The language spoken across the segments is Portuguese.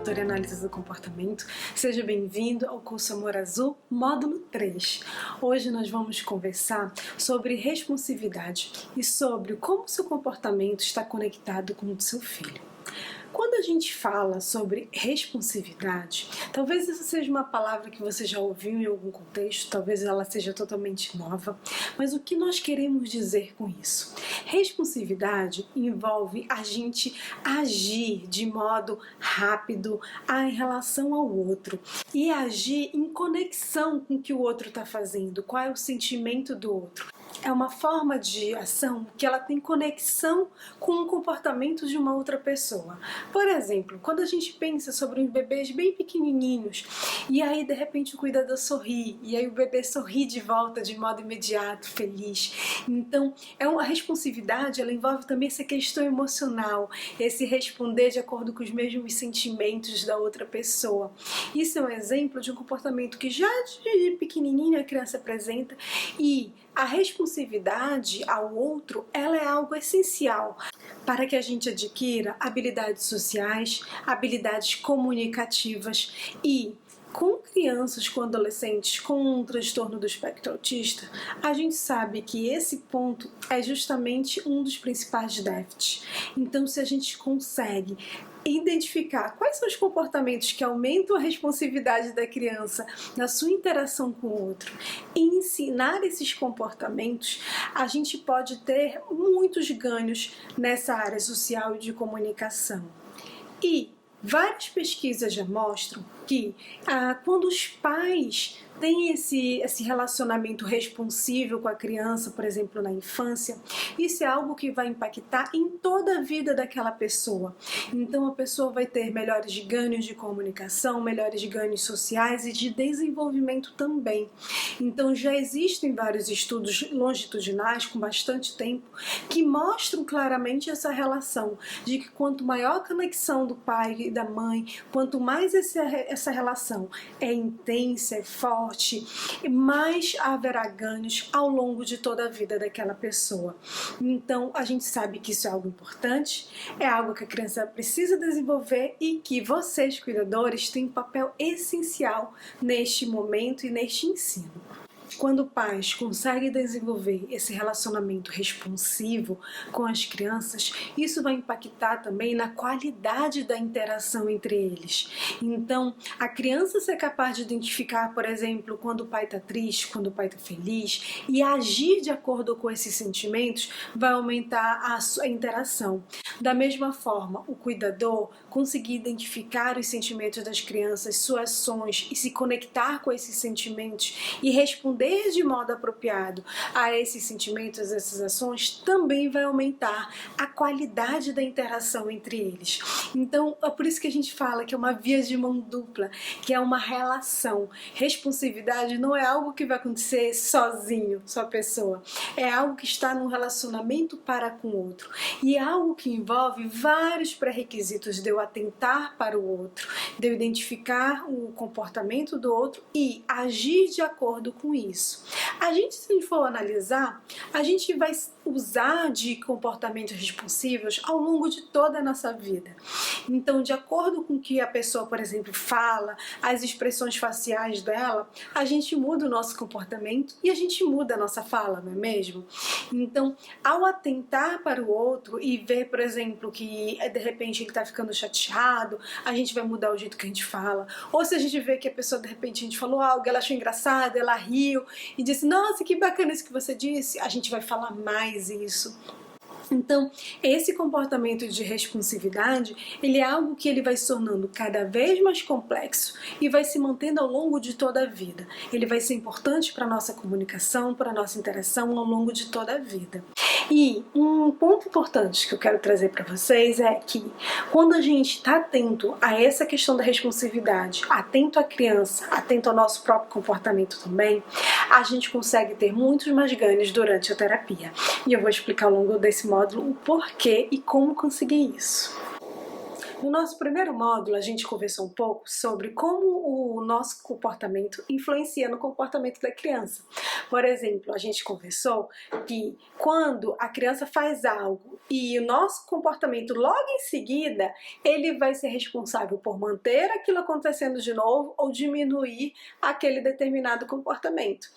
doutora em análise do comportamento. Seja bem-vindo ao curso Amor Azul, módulo 3. Hoje nós vamos conversar sobre responsividade e sobre como seu comportamento está conectado com o do seu filho. Quando a gente fala sobre responsividade, talvez essa seja uma palavra que você já ouviu em algum contexto, talvez ela seja totalmente nova, mas o que nós queremos dizer com isso? Responsividade envolve a gente agir de modo rápido em relação ao outro e agir em conexão com o que o outro está fazendo, qual é o sentimento do outro. É uma forma de ação que ela tem conexão com o comportamento de uma outra pessoa. Por exemplo, quando a gente pensa sobre uns bebês bem pequenininhos e aí de repente o cuidador sorri e aí o bebê sorri de volta de modo imediato, feliz. Então, a responsividade, ela envolve também essa questão emocional, esse responder de acordo com os mesmos sentimentos da outra pessoa. Isso é um exemplo de um comportamento que já de pequenininho a criança apresenta, e a responsividade ao outro, ela é algo essencial para que a gente adquira habilidades sociais, habilidades comunicativas. E com crianças, com adolescentes com um transtorno do espectro autista, a gente sabe que esse ponto é justamente um dos principais déficits. Então, se a gente consegue identificar quais são os comportamentos que aumentam a responsividade da criança na sua interação com o outro e ensinar esses comportamentos, a gente pode ter muitos ganhos nessa área social e de comunicação. E várias pesquisas já mostram que quando os pais têm esse relacionamento responsivo com a criança, por exemplo, na infância, isso é algo que vai impactar em toda a vida daquela pessoa. Então a pessoa vai ter melhores ganhos de comunicação, melhores ganhos sociais e de desenvolvimento também. Então já existem vários estudos longitudinais com bastante tempo que mostram claramente essa relação de que quanto maior a conexão do pai e da mãe, quanto mais essa relação é intensa, é forte, mais haverá ganhos ao longo de toda a vida daquela pessoa. Então, a gente sabe que isso é algo importante, é algo que a criança precisa desenvolver e que vocês, cuidadores, têm um papel essencial neste momento e neste ensino. Quando pais conseguem desenvolver esse relacionamento responsivo com as crianças, isso vai impactar também na qualidade da interação entre eles. Então, a criança ser capaz de identificar, por exemplo, quando o pai está triste, quando o pai está feliz, e agir de acordo com esses sentimentos, vai aumentar a sua interação. Da mesma forma, o cuidador conseguir identificar os sentimentos das crianças, suas ações e se conectar com esses sentimentos e responder de modo apropriado a esses sentimentos, essas ações, também vai aumentar a qualidade da interação entre eles. Então, é por isso que a gente fala que é uma via de mão dupla, que é uma relação. Responsividade não é algo que vai acontecer sozinho, só a pessoa. É algo que está num relacionamento para com o outro. E é algo que envolve vários pré-requisitos de eu atentar para o outro, de eu identificar o comportamento do outro e agir de acordo com isso. A gente, se for analisar, a gente vai usar de comportamentos responsivos ao longo de toda a nossa vida. Então, de acordo com o que a pessoa, por exemplo, fala, as expressões faciais dela, a gente muda o nosso comportamento e a gente muda a nossa fala, não é mesmo? Então, ao atentar para o outro e ver, por exemplo, que de repente ele está ficando chateado, a gente vai mudar o jeito que a gente fala. Ou se a gente vê que a pessoa, de repente, a gente falou algo, ela achou engraçado, ela riu e disse, nossa, que bacana isso que você disse, a gente vai falar mais isso. Então, esse comportamento de responsividade, ele é algo que ele vai se tornando cada vez mais complexo e vai se mantendo ao longo de toda a vida. Ele vai ser importante para a nossa comunicação, para a nossa interação ao longo de toda a vida. E um ponto importante que eu quero trazer para vocês é que quando a gente está atento a essa questão da responsividade, atento à criança, atento ao nosso próprio comportamento também, a gente consegue ter muitos mais ganhos durante a terapia. E eu vou explicar ao longo desse módulo o porquê e como conseguir isso. No nosso primeiro módulo, a gente conversou um pouco sobre como o nosso comportamento influencia no comportamento da criança. Por exemplo, a gente conversou que quando a criança faz algo e o nosso comportamento logo em seguida, ele vai ser responsável por manter aquilo acontecendo de novo ou diminuir aquele determinado comportamento.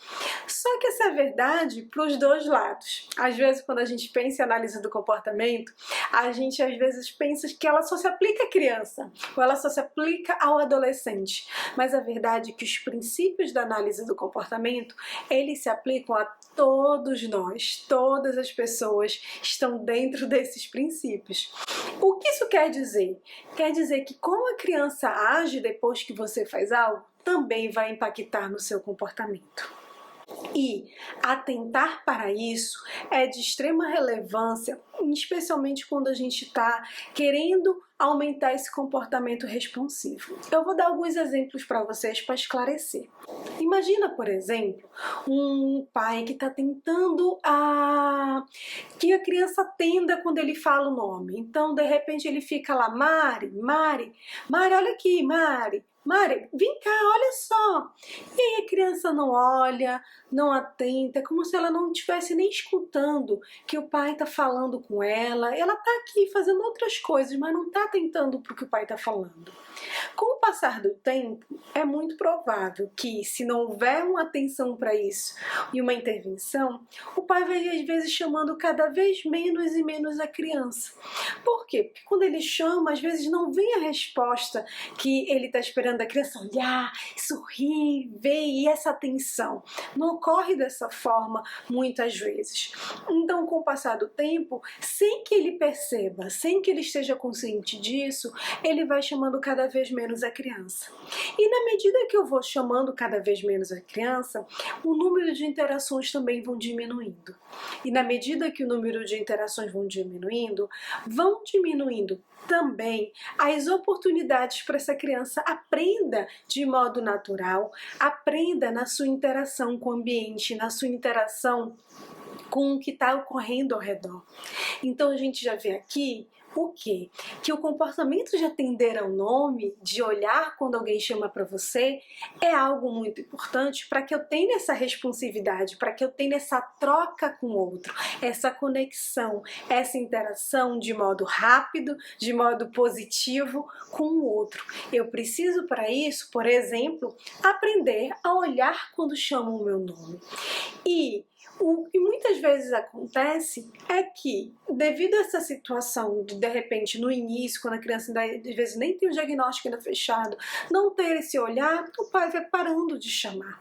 Só que essa é verdade para os dois lados. Às vezes, quando a gente pensa em análise do comportamento, a gente às vezes pensa que ela só se aplica à criança, ou ela só se aplica ao adolescente. Mas a verdade é que os princípios da análise do comportamento, eles se aplicam a todos nós, todas as pessoas estão dentro desses princípios. O que isso quer dizer? Quer dizer que como a criança age depois que você faz algo, também vai impactar no seu comportamento. E atentar para isso é de extrema relevância, especialmente quando a gente está querendo aumentar esse comportamento responsivo. Eu vou dar alguns exemplos para vocês para esclarecer. Imagina, por exemplo, um pai que está tentando que a criança atenda quando ele fala o nome. Então, de repente, ele fica lá, Mari, Mari, Mari, olha aqui, Mari. Mari, vem cá, olha só. E aí a criança não olha, não atenta, como se ela não estivesse nem escutando que o pai está falando com ela. Ela está aqui fazendo outras coisas, mas não está atentando para o que o pai está falando. Com o passar do tempo, é muito provável que, se não houver uma atenção para isso e uma intervenção, o pai vai às vezes chamando cada vez menos e menos a criança. Por quê? Porque quando ele chama, às vezes não vem a resposta que ele está esperando a criança olhar, sorrir, ver, e essa atenção não ocorre dessa forma muitas vezes. Então, com o passar do tempo, sem que ele perceba, sem que ele esteja consciente disso, ele vai chamando cada vez menos a criança. E na medida que eu vou chamando cada vez menos a criança, o número de interações também vão diminuindo. E na medida que o número de interações vão diminuindo também as oportunidades para essa criança aprenda de modo natural, aprenda na sua interação com o ambiente, na sua interação com o que está ocorrendo ao redor. Então a gente já vê aqui o quê? Que o comportamento de atender ao nome, de olhar quando alguém chama para você, é algo muito importante para que eu tenha essa responsividade, para que eu tenha essa troca com o outro, essa conexão, essa interação de modo rápido, de modo positivo com o outro. Eu preciso para isso, por exemplo, aprender a olhar quando chamam o meu nome. E o que muitas vezes acontece é que, devido a essa situação de repente, no início, quando a criança às vezes nem tem o diagnóstico ainda fechado, não ter esse olhar, o pai vai parando de chamar.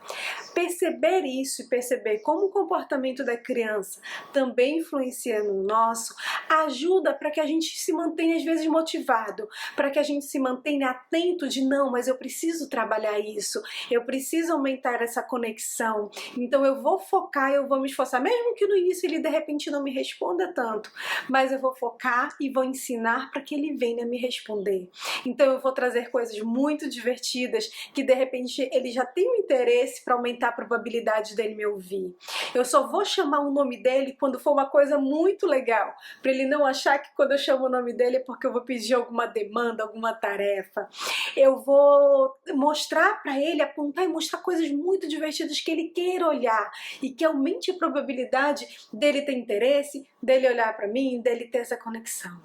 Perceber isso e perceber como o comportamento da criança também influencia no nosso, ajuda para que a gente se mantenha às vezes motivado, para que a gente se mantenha atento de não, mas eu preciso trabalhar isso, eu preciso aumentar essa conexão, então eu vou focar, eu vou me esforçar, mesmo que no início ele de repente não me responda tanto, mas eu vou focar e vou ensinar para que ele venha me responder. Então eu vou trazer coisas muito divertidas que de repente ele já tem um interesse para aumentar a probabilidade dele me ouvir. Eu só vou chamar o nome dele quando for uma coisa muito legal, para ele não achar que quando eu chamo o nome dele é porque eu vou pedir alguma demanda, alguma tarefa. Eu vou mostrar para ele, apontar e mostrar coisas muito divertidas que ele queira olhar e que aumente a probabilidade dele ter interesse, dele olhar para mim, dele ter essa conexão.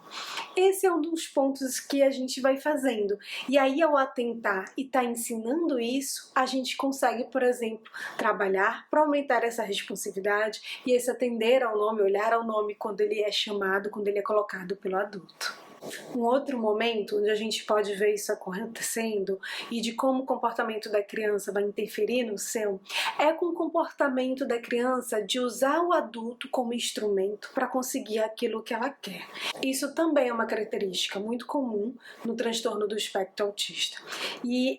Esse é um dos pontos que a gente vai fazendo. E aí, ao atentar e estar ensinando isso, a gente consegue, por exemplo, trabalhar para aumentar essa responsividade e esse atender ao nome, olhar ao nome quando ele é chamado, quando ele é colocado pelo adulto. Um outro momento onde a gente pode ver isso acontecendo e de como o comportamento da criança vai interferir no seu é com o comportamento da criança de usar o adulto como instrumento para conseguir aquilo que ela quer. Isso também é uma característica muito comum no transtorno do espectro autista. E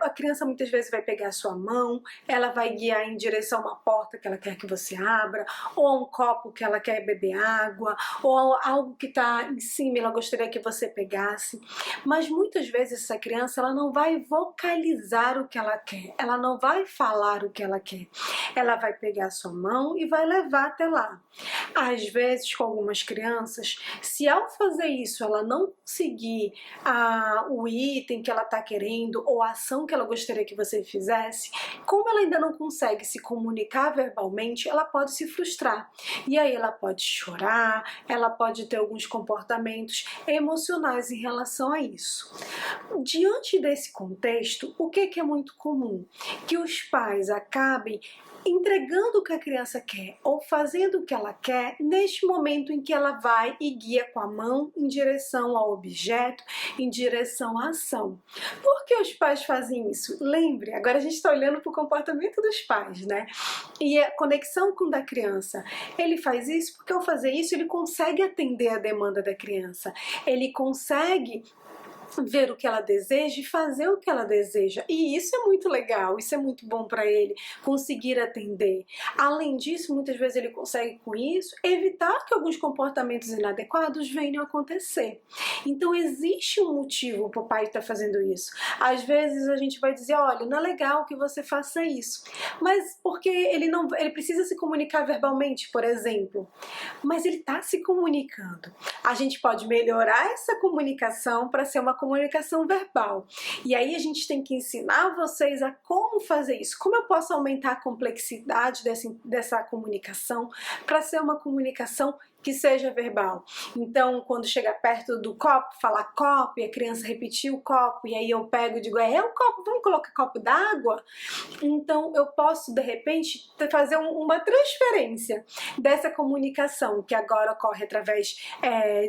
a criança muitas vezes vai pegar a sua mão, ela vai guiar em direção a uma porta que ela quer que você abra, ou a um copo que ela quer beber água, ou a algo que está em cima e ela gostaria gostaria que você pegasse, mas muitas vezes essa criança ela não vai vocalizar o que ela quer, ela não vai falar o que ela quer. Ela vai pegar a sua mão e vai levar até lá. Às vezes, com algumas crianças, se ao fazer isso ela não conseguir o item que ela está querendo ou a ação que ela gostaria que você fizesse, como ela ainda não consegue se comunicar verbalmente, ela pode se frustrar. E aí ela pode chorar, ela pode ter alguns comportamentos emocionais em relação a isso. Diante desse contexto, o que é muito comum? Que os pais acabem entregando o que a criança quer ou fazendo o que ela quer neste momento em que ela vai e guia com a mão em direção ao objeto, em direção à ação. Por que os pais fazem isso? Lembre, agora a gente está olhando para o comportamento dos pais, né? E a conexão com o da criança. Ele faz isso porque ao fazer isso ele consegue atender a demanda da criança. Ele consegue ver o que ela deseja e fazer o que ela deseja. E isso é muito legal, isso é muito bom para ele, conseguir atender. Além disso, muitas vezes ele consegue com isso evitar que alguns comportamentos inadequados venham a acontecer. Então existe um motivo para o pai estar fazendo isso. Às vezes a gente vai dizer, olha, não é legal que você faça isso, mas porque ele precisa se comunicar verbalmente, por exemplo. Mas ele está se comunicando. A gente pode melhorar essa comunicação para ser uma comunicação verbal. E aí a gente tem que ensinar vocês a como fazer isso. Como eu posso aumentar a complexidade dessa comunicação para ser uma comunicação que seja verbal. Então, quando chega perto do copo, falar copo, e a criança repetir o copo, e aí eu pego e digo, é o copo, vamos colocar copo d'água? Então, eu posso, de repente, fazer uma transferência dessa comunicação, que agora ocorre através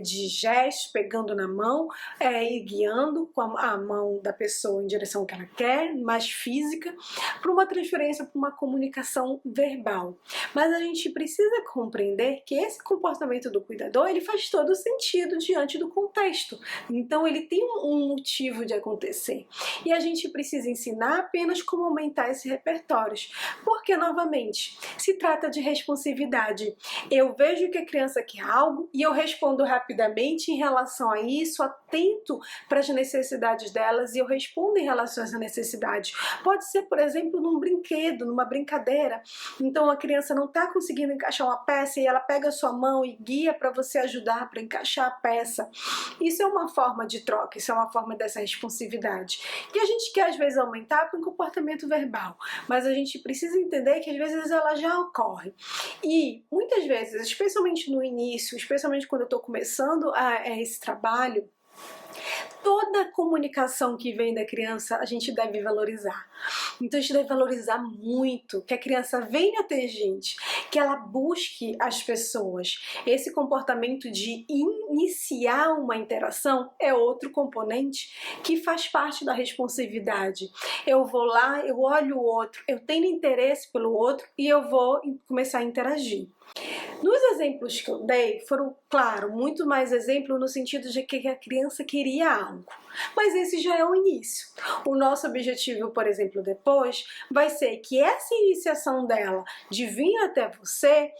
de gestos, pegando na mão e guiando com a mão da pessoa em direção ao que ela quer, mais física, para uma transferência, para uma comunicação verbal. Mas a gente precisa compreender que esse comportamento do cuidador, ele faz todo sentido diante do contexto. Então ele tem um motivo de acontecer. E a gente precisa ensinar apenas como aumentar esses repertórios. Porque, novamente, se trata de responsividade. Eu vejo que a criança quer algo e eu respondo rapidamente em relação a isso, atento para as necessidades delas e eu respondo em relação a essa necessidade. Pode ser, por exemplo, num brinquedo, numa brincadeira. Então a criança não está conseguindo encaixar uma peça e ela pega a sua mão e guia para você ajudar para encaixar a peça. Isso é uma forma de troca, isso é uma forma dessa responsividade. E a gente quer às vezes aumentar para um comportamento verbal, mas a gente precisa entender que às vezes ela já ocorre. E muitas vezes, especialmente no início, especialmente quando eu estou começando esse trabalho, toda a comunicação que vem da criança a gente deve valorizar. Então a gente deve valorizar muito que a criança venha até a gente, que ela busque as pessoas. Esse comportamento de iniciar uma interação é outro componente que faz parte da responsividade. Eu vou lá, eu olho o outro, eu tenho interesse pelo outro e eu vou começar a interagir. Nos exemplos que eu dei, foram, claro, muito mais exemplos no sentido de que a criança queria algo. Mas esse já é o início. O nosso objetivo, por exemplo, depois, vai ser que essa iniciação dela de vir até você,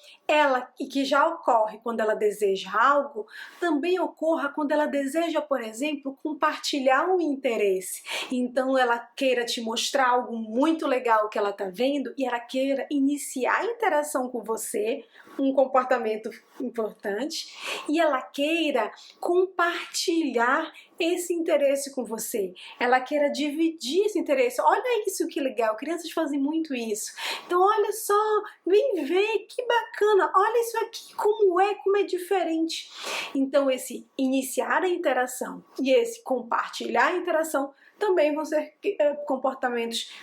e que já ocorre quando ela deseja algo, também ocorra quando ela deseja, por exemplo, compartilhar um interesse. Então ela queira te mostrar algo muito legal que ela está vendo e ela queira iniciar a interação com você, um comportamento importante, e ela queira compartilhar esse interesse com você, ela queira dividir esse interesse. Olha isso que legal, crianças fazem muito isso. Então olha só, vem ver que bacana, olha isso aqui, como é diferente. Então esse iniciar a interação e esse compartilhar a interação também vão ser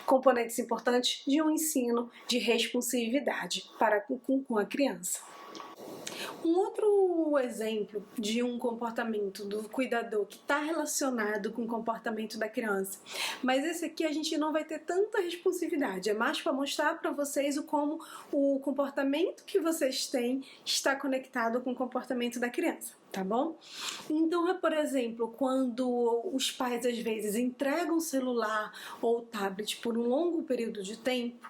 componentes importantes de um ensino de responsividade com a criança. Um outro exemplo de um comportamento do cuidador que está relacionado com o comportamento da criança, mas esse aqui a gente não vai ter tanta responsividade, é mais para mostrar para vocês como o comportamento que vocês têm está conectado com o comportamento da criança. tá bom? Então é, por exemplo, quando os pais às vezes entregam o celular ou o tablet por um longo período de tempo,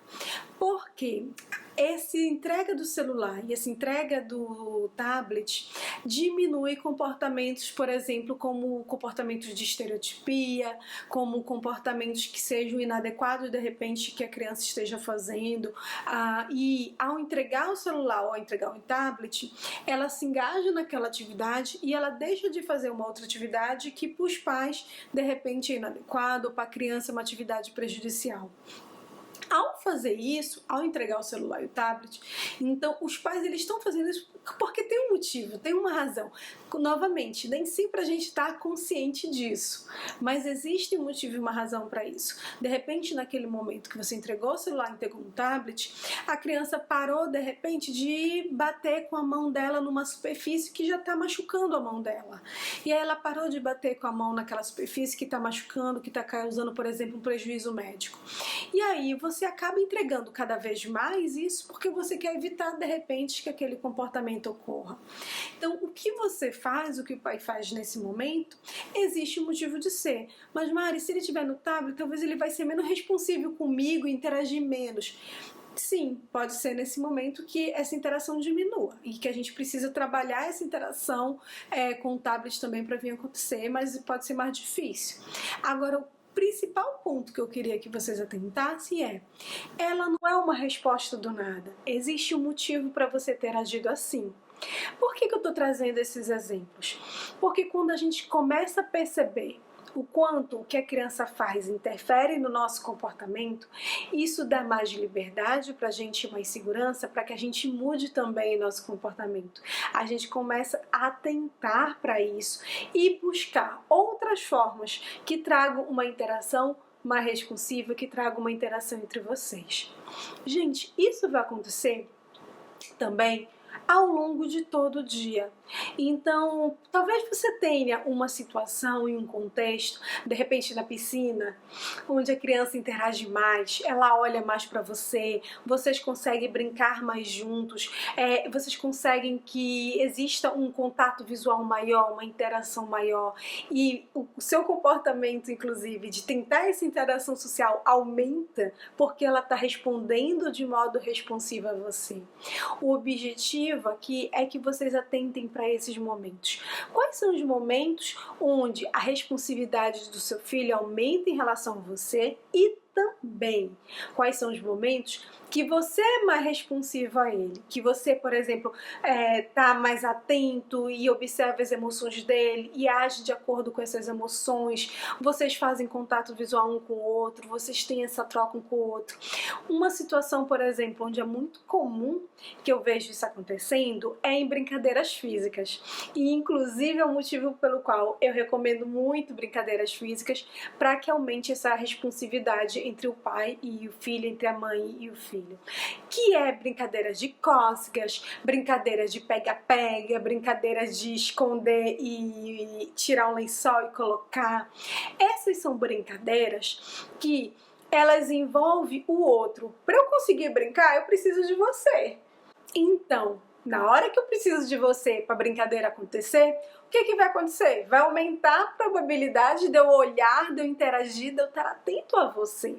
porque essa entrega do celular e essa entrega do tablet diminui comportamentos, por exemplo, como comportamentos de estereotipia, como comportamentos que sejam inadequados de repente que a criança esteja fazendo, e ao entregar o celular ou ao entregar o tablet, ela se engaja naquela atividade e ela deixa de fazer uma outra atividade que para os pais de repente é inadequado, ou para a criança é uma atividade prejudicial. Ao fazer isso, ao entregar o celular e o tablet, então os pais eles estão fazendo isso porque tem um motivo, tem uma razão. Novamente, nem sempre a gente está consciente disso, mas existe um motivo e uma razão para isso. De repente, naquele momento que você entregou o celular, entregou o tablet, a criança parou de repente de bater com a mão dela numa superfície que já está machucando a mão dela. E aí ela parou de bater com a mão naquela superfície que está machucando, que está causando, por exemplo, um prejuízo médico. E aí você acaba entregando cada vez mais isso porque você quer evitar de repente que aquele comportamento ocorra. Então, o que você faz, o que o pai faz nesse momento, existe um motivo de ser. Mas Mari, se ele estiver no tablet, talvez ele vai ser menos responsivo comigo e interagir menos. Sim, pode ser nesse momento que essa interação diminua e que a gente precisa trabalhar essa interação com o tablet também para vir acontecer, mas pode ser mais difícil. Agora, o principal ponto que eu queria que vocês atentassem ela não é uma resposta do nada. Existe um motivo para você ter agido assim. Por que eu estou trazendo esses exemplos? Porque quando a gente começa a perceber o quanto o que a criança faz interfere no nosso comportamento, isso dá mais liberdade para a gente, mais segurança, para que a gente mude também nosso comportamento. A gente começa a atentar para isso e buscar outras formas que tragam uma interação mais responsiva, que tragam uma interação entre vocês. Gente, isso vai acontecer também ao longo de todo o dia. Então, talvez você tenha uma situação e um contexto, de repente na piscina, onde a criança interage mais, ela olha mais para você, vocês conseguem brincar mais juntos, vocês conseguem que exista um contato visual maior, uma interação maior, e o seu comportamento, inclusive, de tentar essa interação social aumenta, porque ela está respondendo de modo responsivo a você. O objetivo aqui é que vocês atentem para esses momentos. Quais são os momentos onde a responsividade do seu filho aumenta em relação a você e também quais são os momentos que você é mais responsivo a ele, que você, por exemplo, tá mais atento e observa as emoções dele e age de acordo com essas emoções, vocês fazem contato visual um com o outro, vocês têm essa troca um com o outro. Uma situação, por exemplo, onde é muito comum que eu vejo isso acontecendo é em brincadeiras físicas, e inclusive é o motivo pelo qual eu recomendo muito brincadeiras físicas para que aumente essa responsividade entre o pai e o filho, entre a mãe e o filho. Que é brincadeiras de cócegas, brincadeiras de pega-pega, brincadeiras de esconder e tirar um lençol e colocar. Essas são brincadeiras que elas envolvem o outro. Para eu conseguir brincar, eu preciso de você. Então, na hora que eu preciso de você para a brincadeira acontecer, o que vai acontecer? Vai aumentar a probabilidade de eu olhar, de eu interagir, de eu estar atento a você.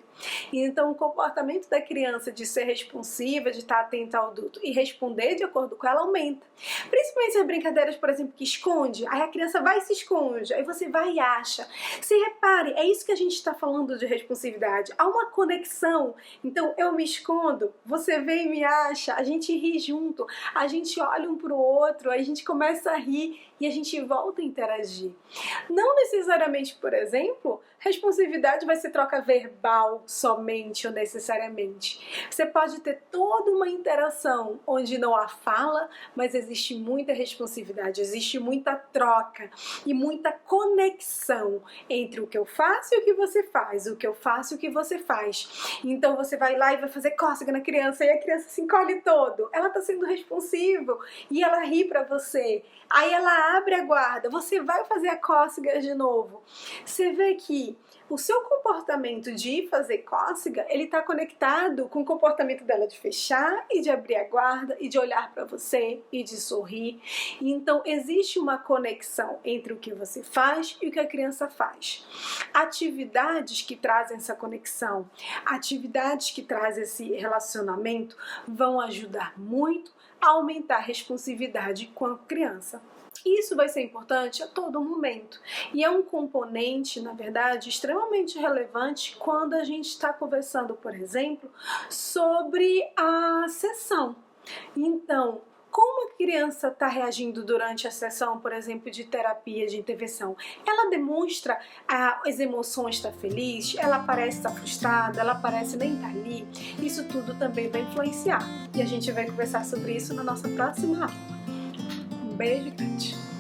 Então, o comportamento da criança de ser responsiva, de estar atenta ao adulto e responder de acordo com ela aumenta. Principalmente as brincadeiras, por exemplo, que esconde, aí a criança vai e se esconde, aí você vai e acha. Se repare, é isso que a gente está falando de responsividade. Há uma conexão. Então, eu me escondo, você vem e me acha, a gente ri junto, a gente olha um para o outro, a gente começa a rir e a gente volta a interagir. Não necessariamente, por exemplo, responsividade vai ser troca verbal somente ou necessariamente. Você pode ter toda uma interação onde não há fala, mas existe muita responsividade, existe muita troca e muita conexão entre o que eu faço e o que você faz, o que eu faço e o que você faz. Então você vai lá e vai fazer cócega na criança e a criança se encolhe todo. Ela está sendo responsiva e ela ri para você. Aí ela abre a guarda, você vai fazer a cócega de novo. Você vê que que o seu comportamento de ir fazer cócega, ele está conectado com o comportamento dela de fechar e de abrir a guarda e de olhar para você e de sorrir. Então existe uma conexão entre o que você faz e o que a criança faz. Atividades que trazem essa conexão, atividades que trazem esse relacionamento vão ajudar muito a aumentar a responsividade com a criança. Isso vai ser importante a todo momento e é um componente, na verdade, extremamente relevante quando a gente está conversando, por exemplo, sobre a sessão. Então, como a criança está reagindo durante a sessão, por exemplo, de terapia de intervenção? Ela demonstra as emoções, está feliz, ela parece estar frustrada, ela parece nem estar ali. Isso tudo também vai influenciar. E a gente vai conversar sobre isso na nossa próxima aula. Um beijo grande!